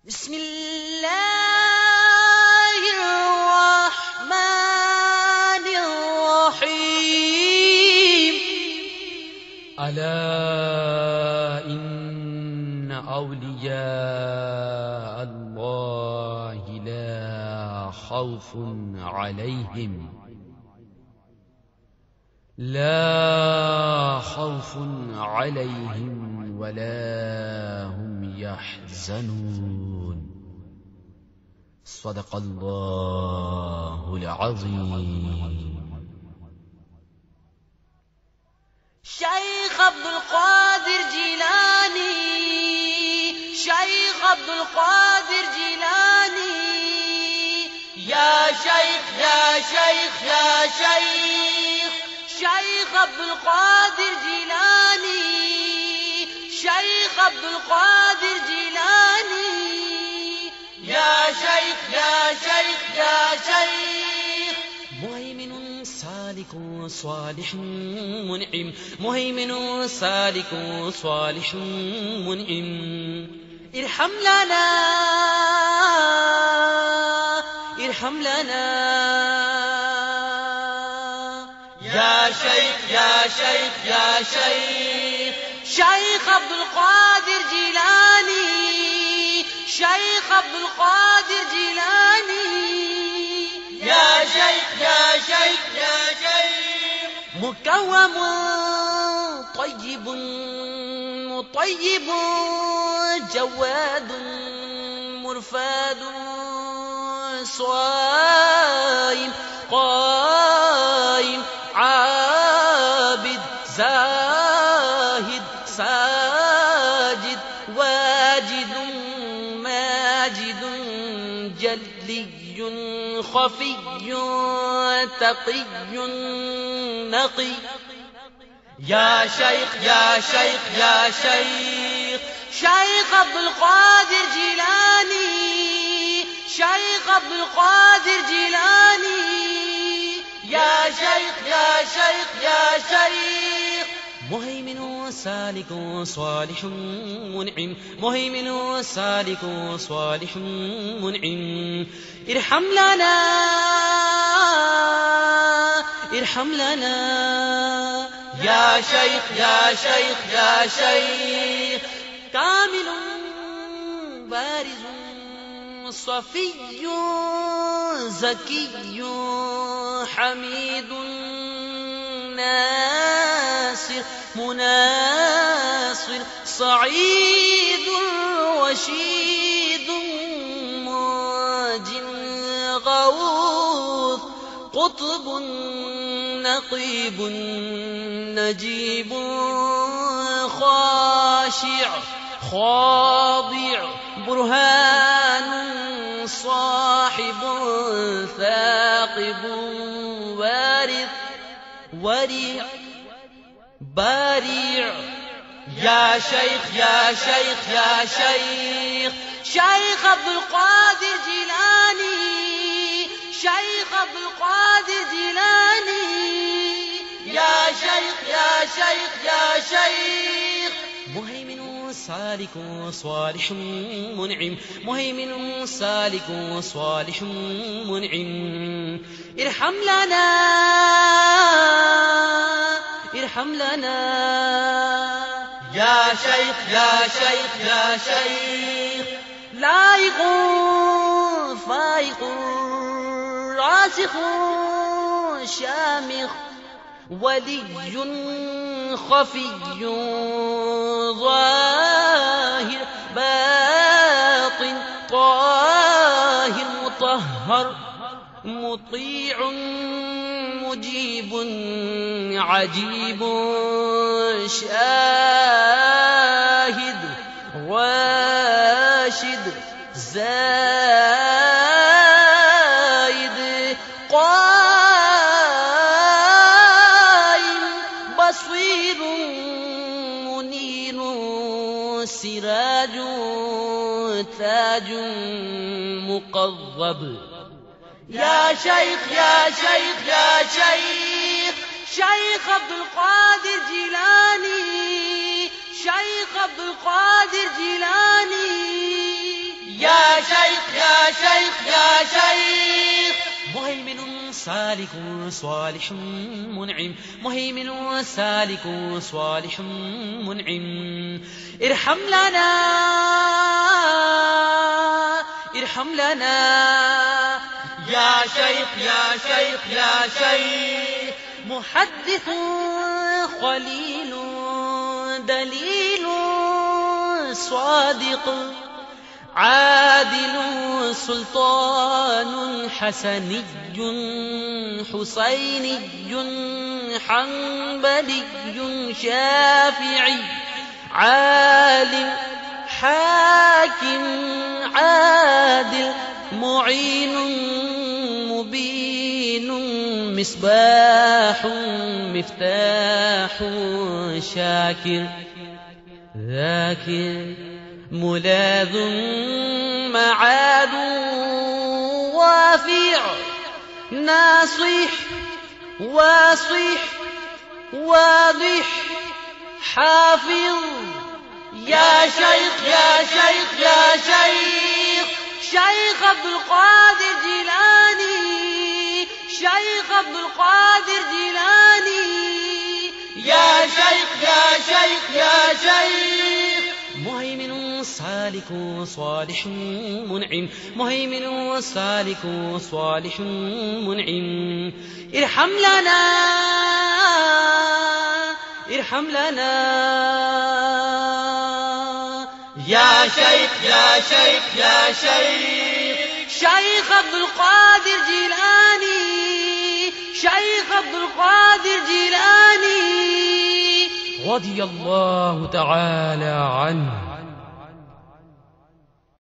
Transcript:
بسم الله الرحمن الرحيم. ألا إن أولياء الله لا خوف عليهم ولا هم يحزنون. صدق الله العظيم. شيخ عبد القادر جيلاني، شيخ عبد القادر جيلاني، يا شيخ يا شيخ يا شيخ، شيخ عبد القادر جيلاني، شيخ عبد القادر جيلاني، يا شيخ يا شيخ يا شيخ. مهيمن سالك صالح منعم، مهيمن سالك صالح منعم، ارحم لنا ارحم لنا يا شيخ يا شيخ يا شيخ. شيخ عبد القادر جيلاني، شيخ عبد القادر جيلاني، يا شيخ يا شيخ يا شيخ. مكوم طيب مطيب جواد مرفاد صائم قائم عابد زاهد ساجد واجد ماجد جلي خفي تقي نقي، يا شيخ يا شيخ يا شيخ. شيخ عبد القادر جيلاني، شيخ عبد القادر جيلاني، يا شيخ يا شيخ يا شيخ. مهيمن سالك صالح منعم، مهيمن سالك صالح منعم، ارحم لنا ارحم لنا يا شيخ يا شيخ يا شيخ. كامل بارز صفي زكي حميد ناصر مناصر صعيد رشيد ماج غوث قطب نقيب نجيب خاشع خاضع برهان صاحب ثاقب وارث وريع باريع، يا شيخ يا شيخ يا شيخ. شيخ عبد القادر جيلاني، شيخ عبد القادر جيلاني، يا شيخ يا شيخ يا شيخ. مهيمن سالك صالح منعم، مهيمن سالك صالح منعم، ارحم لنا ارحم لنا يا شيخ يا شيخ يا شيخ. لائق فائق راسخ شامخ ولي خفي ظاهر باطن طاهر مطهر مطيع مجيب عجيب شاهد راشد زايد قائم بصير منير سراج تاج مقرب، يا شيخ يا شيخ يا شيخ. شيخ عبد القادر جيلاني، شيخ عبد القادر جيلاني، يا شيخ مهيمن سالك صالح منعم مهيمن سالك صالح منعم ارحم لنا يا شيخ يا شيخ يا شيخ محدث خليل دليل صادق عادل سلطان حسني حسيني حنبلي شافعي عالم حاكم عادل معين مبين مصباح مفتاح شاكر ذاكر ملاذ معاد وافع ناصح واصح واضح حافظ يا شيخ يا شيخ يا شيخ شيخ عبد القادر جيلاني شيخ عبد القادر جيلاني يا شيخ يا شيخ يا شيخ مهيمن سالك صالح منعم مهيمن سالك صالح منعم ارحم لنا يا شيخ يا شيخ يا شيخ شيخ عبد القادر جيلاني شيخ عبد القادر جيلاني رضي الله تعالى عنه.